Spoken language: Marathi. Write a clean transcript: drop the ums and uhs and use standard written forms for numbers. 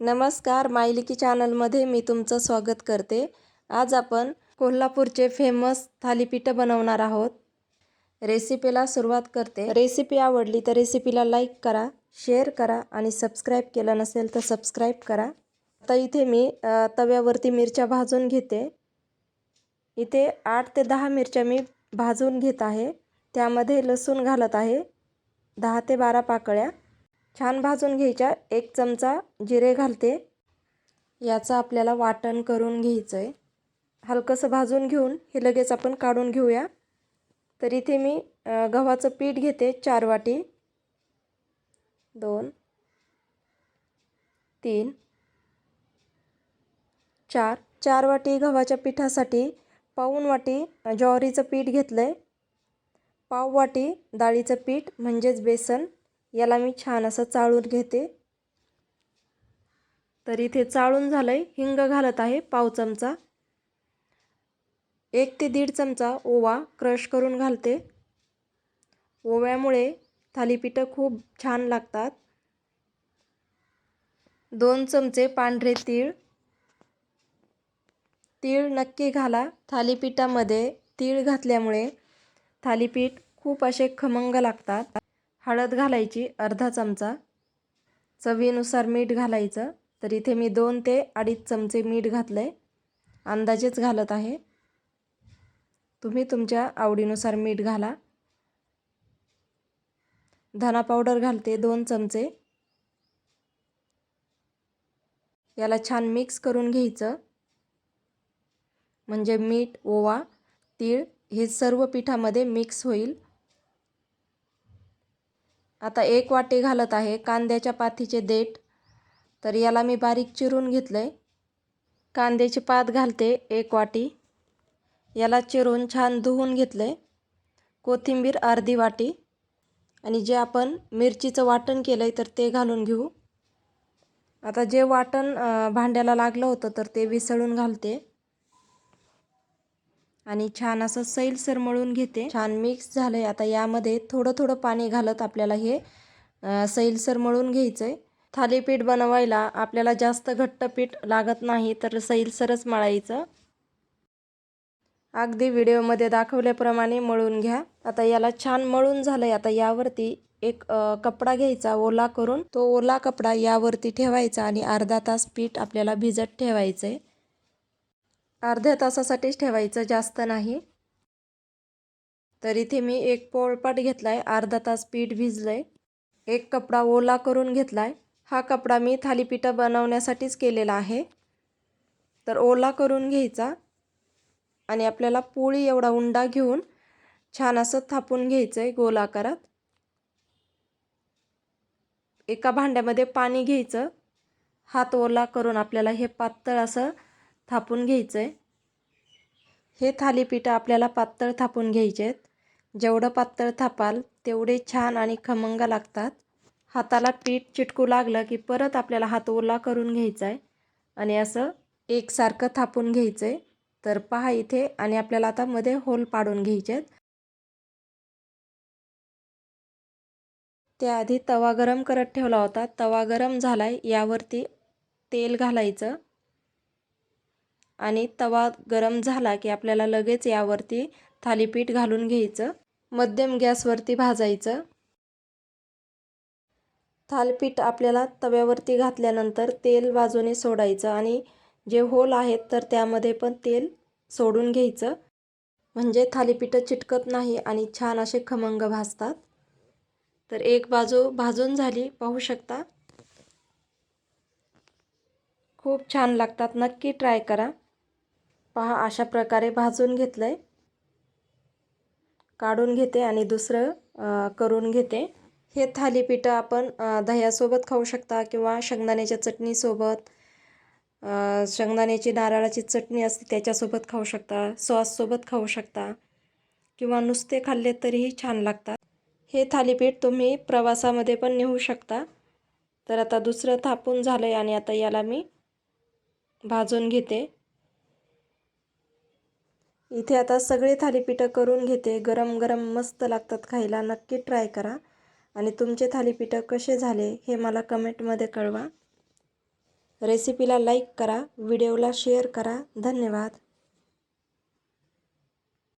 नमस्कार, मायलिकी चॅनलमध्ये मी तुमचं स्वागत करते। आज आपण कोल्हापूरचे फेमस थालीपीठ बनवणार आहोत। रेसिपीला सुरुवात करते। रेसिपी आवडली तर रेसिपीला लाईक करा, शेअर करा आणि सबस्क्राइब केलं नसेल तर सबस्क्राइब करा। आता इथे मी तव्यावरती मिरच्या भाजून घेते। इथे 8 ते 10 मिरच्या मी भाजून घेत आहे। त्यामध्ये लसूण घालत आहे 10 ते 12 पाकळ्या। छान भाजून घ्यायच्या। 1 चमचा जिरे घालते। याचा आपल्याला वाटण करून घ्यायचं आहे। हलकंसं भाजून घेऊन हे लगेच आपण काढून घेऊया। तर इथे मी गव्हाचं पीठ घेते 4 वाटी, 2 3 4 4 वाटी गव्हाच्या पिठासाठी पाऊण वाटी ज्वारीचं पीठ घेतलंय, पाव वाटी डाळीचं पीठ म्हणजेच बेसन। याला मी छान असं चाळून घेते। तर इथे चाळून झालंय। हिंग घालत आहे पाव चमचा, 1 ते 1.5 चमचा ओवा क्रश करून घालते। ओव्यामुळे थालीपीठ खूप छान लागतात। 2 चमचे पांढरे तीळ, तीळ नक्की घाला। थालीपीठामध्ये तीळ घातल्यामुळे थालीपीठ खूप असे खमंग लागतात। हळद घालायची अर्धा चमचा, चवीनुसार मीठ घालायचं। तर इथे मी 2 ते 2.5 चमचे मीठ घातलंय, अंदाजेच घालत आहे। तुम्ही तुमच्या आवडीनुसार मीठ घाला। धना पावडर घालते 2 चमचे। याला छान मिक्स करून घ्यायचं, म्हणजे मीठ, ओवा, तीळ हे सर्व पिठामध्ये मिक्स होईल। आता 1 वाटी घालत आहे कांद्याच्या पातीचे देठ। तर याला मी बारीक चिरून घेतलंय। कांद्याची पात घालते 1 वाटी। याला चिरून छान धुवून घेतलंय। कोथिंबीर अर्धी वाटी आणि जे आपण मिरचीचं वाटण केलंय तर ते घालून घेऊ। आता जे वाटण भांड्याला लागलं होतं तर ते विसळून घालते आणि छान असं सैलसर मळून घेते। छान मिक्स झालंय। आता यामध्ये थोडं थोडं पाणी घालत आपल्याला हे सैलसर मळून घ्यायचंय। थालीपीठ बनवायला आपल्याला जास्त घट्ट पीठ लागत नाही, तर सैलसरच मळायचं। अगदी व्हिडिओमध्ये दाखवल्याप्रमाणे मळून घ्या। आता याला छान मळून झालंय। आता यावरती एक कपडा घ्यायचा ओला करून, तो ओला कपडा यावरती ठेवायचा आणि अर्धा तास पीठ आपल्याला भिजत ठेवायचंय। अर्ध्या तासासाठीच ठेवायचं, जास्त नाही। तर इथे मी एक पोळपाट घेतलाय, अर्धा तास पीठ भिजलंय। एक कपडा ओला करून घेतलाय। हा कपडा मी थालीपीठ बनवण्यासाठीच केलेला आहे। तर ओला करून घ्यायचा आणि आपल्याला पोळी एवढा उंडा घेऊन छान असं थापून घ्यायचंय गोल आकारात। एका भांड्यामध्ये पाणी घ्यायचं, हात ओला करून आपल्याला हे पातळ असं थापून घ्यायचंय। हे थालीपीठ आपल्याला पातळ थापून घ्यायचे आहेत। जेवढं पातळ थापाल तेवढे छान आणि खमंग लागतात। हाताला पीठ चिटकू लागलं की परत आपल्याला हात ओला करून घ्यायचा आहे आणि असं एकसारखं थापून घ्यायचंय। तर पहा इथे, आणि आपल्याला आता मध्ये होल पाडून घ्यायचे आहेत। त्याआधी तवा गरम करत ठेवला होता। तवा गरम झालाय, यावरती तेल घालायचं आणि तवा गरम झाला की आपल्याला लगेच यावरती थालीपीठ घालून घ्यायचं। मध्यम गॅसवरती भाजायचं। थालीपीठ आपल्याला तव्यावरती घातल्यानंतर तेल बाजूने सोडायचं आणि जे होल आहेत तर त्यामध्ये पण तेल सोडून घ्यायचं, म्हणजे थालीपीठ चिटकत नाही आणि छान असे खमंग भाजतात। तर एक बाजू भाजून झाली, पाहू शकता। खूप छान लागतात, नक्की ट्राय करा। पहा अशा प्रकारे भाजून घेतलंय। काढून घेते आणि दुसरं करून घेते। हे थालीपीठ आपण दह्यासोबत खाऊ शकता किंवा शेंगदाण्याच्या चटणीसोबत, शेंगदाण्याची नारळाची चटणी असते त्याच्यासोबत खाऊ शकता, सॉससोबत खाऊ शकता किंवा नुसते खाल्ले तरीही छान लागतात। हे थालीपीठ तुम्ही प्रवासामध्ये पण नेऊ शकता। तर आता दुसरं थापून झालंय आणि आता याला मी भाजून घेते। इथे आता सगळे थालीपीठ करून घेते। गरम गरम मस्त लागतात खायला, नक्की ट्राय करा आणि तुमचे थालीपीठ कसे झाले हे मला कमेंटमध्ये कळवा। रेसिपीला लाईक करा, व्हिडिओला शेअर करा. धन्यवाद.